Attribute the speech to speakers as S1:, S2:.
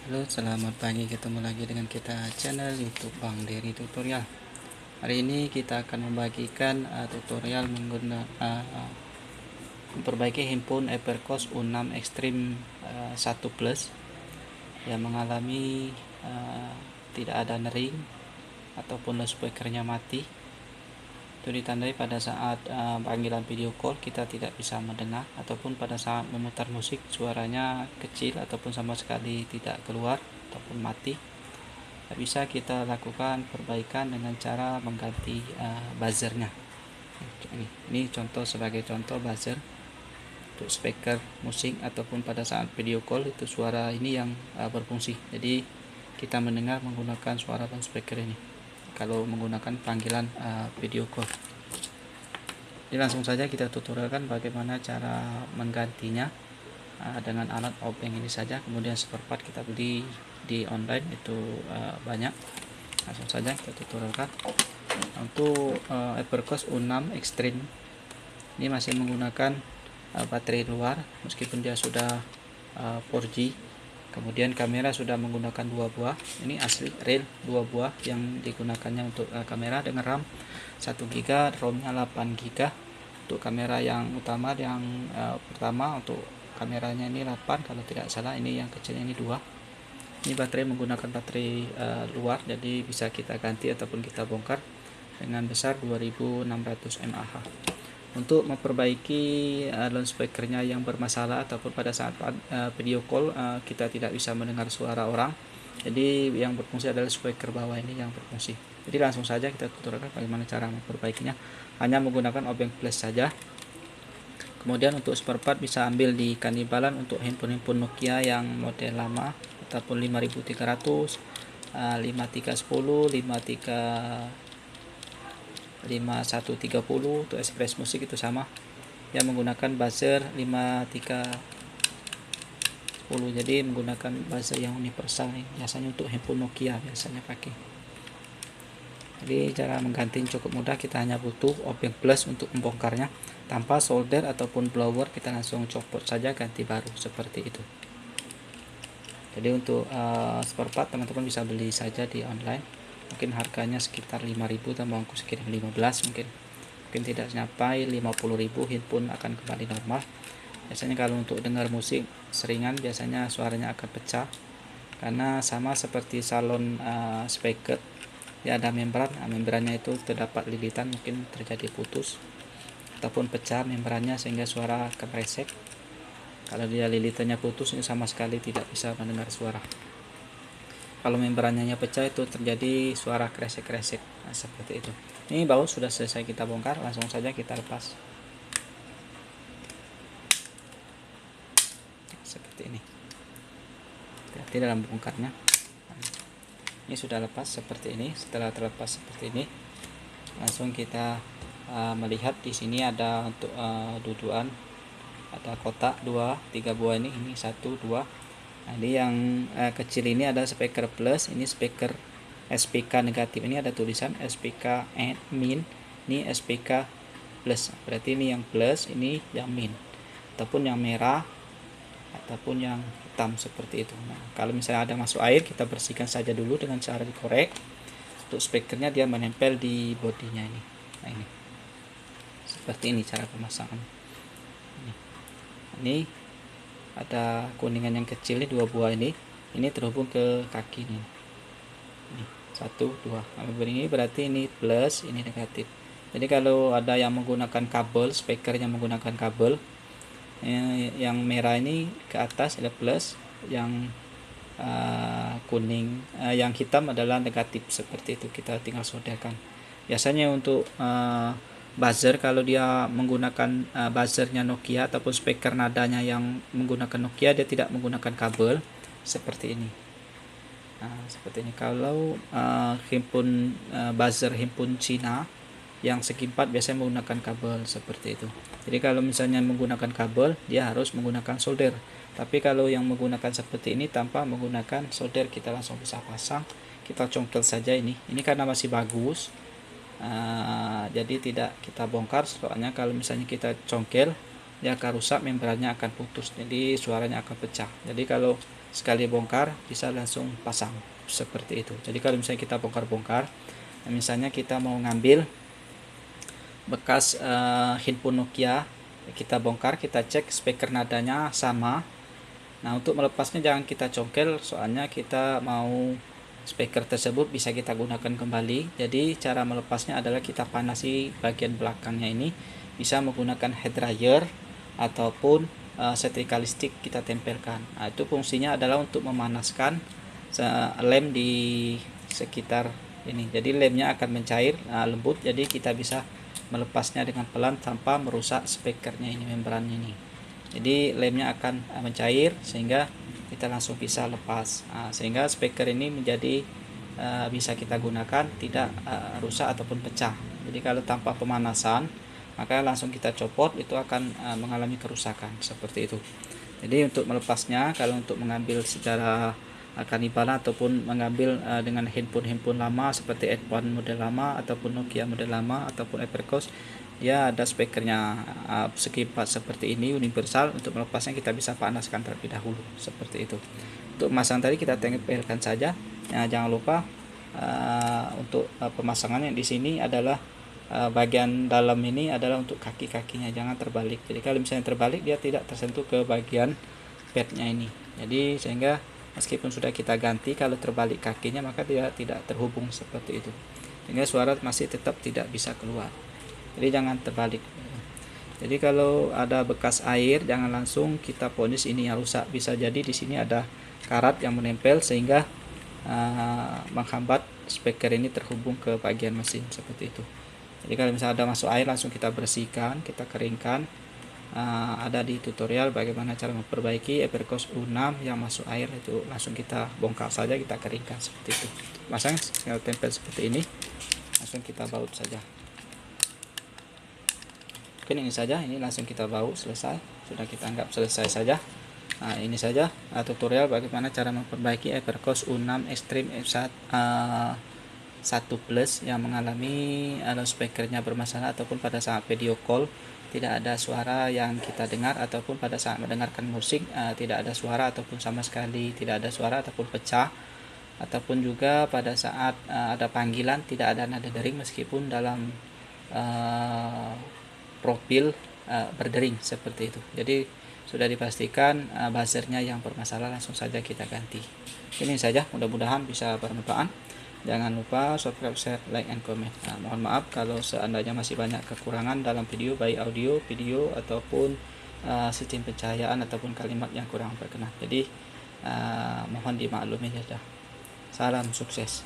S1: Halo, selamat pagi. Ketemu lagi dengan kita channel YouTube Bang Dery Tutorial. Hari ini kita akan membagikan tutorial memperbaiki handphone Evercost U6 Extreme 1 Plus yang mengalami tidak ada nering ataupun loudspeakernya mati. Itu ditandai pada saat panggilan video call kita tidak bisa mendengar, ataupun pada saat memutar musik suaranya kecil ataupun sama sekali tidak keluar ataupun mati. Bisa kita lakukan perbaikan dengan cara mengganti buzzernya. Ini contoh, sebagai contoh buzzer untuk speaker musik ataupun pada saat video call itu suara ini yang berfungsi. Jadi kita mendengar menggunakan suara loudspeaker ini kalau menggunakan panggilan video call. Jadi langsung saja kita tutorialkan bagaimana cara menggantinya dengan alat obeng ini saja. Kemudian spare part kita beli di online itu banyak. Langsung saja kita tutorialkan. Untuk Evercost U6 Extreme ini masih menggunakan baterai luar meskipun dia sudah 4G. Kemudian kamera sudah menggunakan 2 buah. Ini asli real 2 buah yang digunakannya untuk kamera dengan RAM 1 GB, ROM-nya 8 GB. Untuk kamera yang utama yang pertama, untuk kameranya ini 8 kalau tidak salah, ini yang kecilnya ini 2. Ini baterai menggunakan baterai luar, jadi bisa kita ganti ataupun kita bongkar dengan besar 2600 mAh. Untuk memperbaiki loudspeakernya yang bermasalah ataupun pada saat video call kita tidak bisa mendengar suara orang, jadi yang berfungsi adalah speaker bawah ini yang berfungsi. Jadi langsung saja kita tutorialkan bagaimana cara memperbaikinya, hanya menggunakan obeng flash saja. Kemudian untuk spare part bisa ambil di Kannibalan untuk handphone Nokia yang model lama ataupun 5300, 5310, 5130. Untuk Express Music itu sama, yang menggunakan buzzer 5310. jadi menggunakan buzzer yang universal nih, biasanya untuk handphone Nokia biasanya pakai. Jadi cara mengganti cukup mudah, kita hanya butuh obeng plus untuk membongkarnya. Tanpa solder ataupun blower, kita langsung copot saja, ganti baru seperti itu. Jadi untuk spare part teman-teman bisa beli saja di online, mungkin harganya sekitar 5.000 tambah ongkos kirim 15, mungkin tidak sampai 50.000, handphone akan kembali normal. Biasanya kalau untuk dengar musik seringan, biasanya suaranya akan pecah karena sama seperti salon speaker ya, ada membran. Membrannya itu terdapat lilitan, mungkin terjadi putus ataupun pecah membrannya sehingga suara akan resek. Kalau dia lilitannya putus, ini sama sekali tidak bisa mendengar suara. Kalau membrannya pecah, itu terjadi suara kresek-kresek. Nah, seperti itu. Ini baut sudah selesai kita bongkar, langsung saja kita lepas. Seperti ini. Hati-hati dalam bongkarnya. Ini sudah lepas seperti ini. Setelah terlepas seperti ini, langsung kita melihat di sini ada untuk dudukan, ada kotak 2-3 buah ini 1 2. Nah, ini yang kecil ini ada speaker plus, ini speaker SPK negatif, ini ada tulisan SPK min, ini SPK plus, berarti ini yang plus, ini yang min, ataupun yang merah ataupun yang hitam seperti itu. Nah, kalau misalnya ada masuk air, kita bersihkan saja dulu dengan cara dikorek. Untuk speakernya dia menempel di bodinya ini. Nah, ini seperti ini cara pemasangan. Ini ada kuningan yang kecil ini 2 buah ini terhubung ke kaki ini. Ini 1 2. Nah, ini berarti ini plus, ini negatif. Jadi kalau ada yang menggunakan kabel, speaker yang menggunakan kabel, yang merah ini ke atas ada plus, yang kuning, yang hitam adalah negatif. Seperti itu, kita tinggal solderkan. Biasanya untuk buzzer, kalau dia menggunakan buzzernya Nokia ataupun speaker nadanya yang menggunakan Nokia, dia tidak menggunakan kabel seperti ini. Nah, seperti ini. Kalau handphone buzzer handphone Cina yang segi 4 biasanya menggunakan kabel seperti itu. Jadi kalau misalnya menggunakan kabel, dia harus menggunakan solder. Tapi kalau yang menggunakan seperti ini tanpa menggunakan solder, kita langsung bisa pasang. Kita congkel saja ini karena masih bagus, jadi tidak kita bongkar. Soalnya kalau misalnya kita congkel, dia akan rusak, membrannya akan putus, jadi suaranya akan pecah. Jadi kalau sekali bongkar bisa langsung pasang seperti itu. Jadi kalau misalnya kita bongkar-bongkar, misalnya kita mau ngambil bekas handphone Nokia, kita bongkar, kita cek speaker nadanya sama. Nah, untuk melepasnya jangan kita congkel, soalnya kita mau speaker tersebut bisa kita gunakan kembali. Jadi cara melepasnya adalah kita panasi bagian belakangnya ini, bisa menggunakan head dryer ataupun setrika listrik kita tempelkan. Nah, itu fungsinya adalah untuk memanaskan lem di sekitar ini. Jadi lemnya akan mencair lembut, jadi kita bisa melepasnya dengan pelan tanpa merusak speakernya ini, membrannya ini. Jadi lemnya akan mencair sehingga kita langsung bisa lepas, sehingga speaker ini menjadi bisa kita gunakan, tidak rusak ataupun pecah. Jadi kalau tanpa pemanasan maka langsung kita copot, itu akan mengalami kerusakan seperti itu. Jadi untuk melepasnya, kalau untuk mengambil secara kanibana ataupun mengambil dengan handphone lama seperti iPhone model lama ataupun Nokia model lama ataupun Evercost, dia ada speakernya segi 4 seperti ini, universal. Untuk melepasnya kita bisa panaskan terlebih dahulu seperti itu. Untuk memasang tadi kita tempelkan saja. Jangan lupa untuk pemasangannya di sini adalah bagian dalam ini adalah untuk kaki-kakinya, jangan terbalik. Jadi kalau misalnya terbalik, dia tidak tersentuh ke bagian padnya ini. Jadi sehingga meskipun sudah kita ganti, kalau terbalik kakinya maka dia tidak terhubung seperti itu, sehingga suara masih tetap tidak bisa keluar. Jadi jangan terbalik. Jadi kalau ada bekas air, jangan langsung kita ponis ini yang rusak. Bisa jadi di sini ada karat yang menempel sehingga menghambat speaker ini terhubung ke bagian mesin seperti itu. Jadi kalau misalnya ada masuk air, langsung kita bersihkan, kita keringkan. Ada di tutorial bagaimana cara memperbaiki Evercost U6 yang masuk air, itu langsung kita bongkar saja, kita keringkan seperti itu. Masang tinggal tempel seperti ini, langsung kita baut saja. Mungkin ini saja, ini langsung kita baut, selesai. Sudah kita anggap selesai saja. Nah, ini saja tutorial bagaimana cara memperbaiki Evercost U6 Extreme F1 1 Plus yang mengalami speakernya bermasalah, ataupun pada saat video call tidak ada suara yang kita dengar, ataupun pada saat mendengarkan musik tidak ada suara, ataupun sama sekali tidak ada suara ataupun pecah, ataupun juga pada saat ada panggilan tidak ada nada dering meskipun dalam profil berdering seperti itu. Jadi sudah dipastikan buzzernya yang bermasalah, langsung saja kita ganti. Ini saja, mudah-mudahan bisa bermanfaat. Jangan lupa subscribe, share, like, and comment. Mohon maaf kalau seandainya masih banyak kekurangan dalam video, baik audio, video, ataupun sistem pencahayaan ataupun kalimat yang kurang berkenan. Jadi mohon dimaklumi saja. Salam sukses.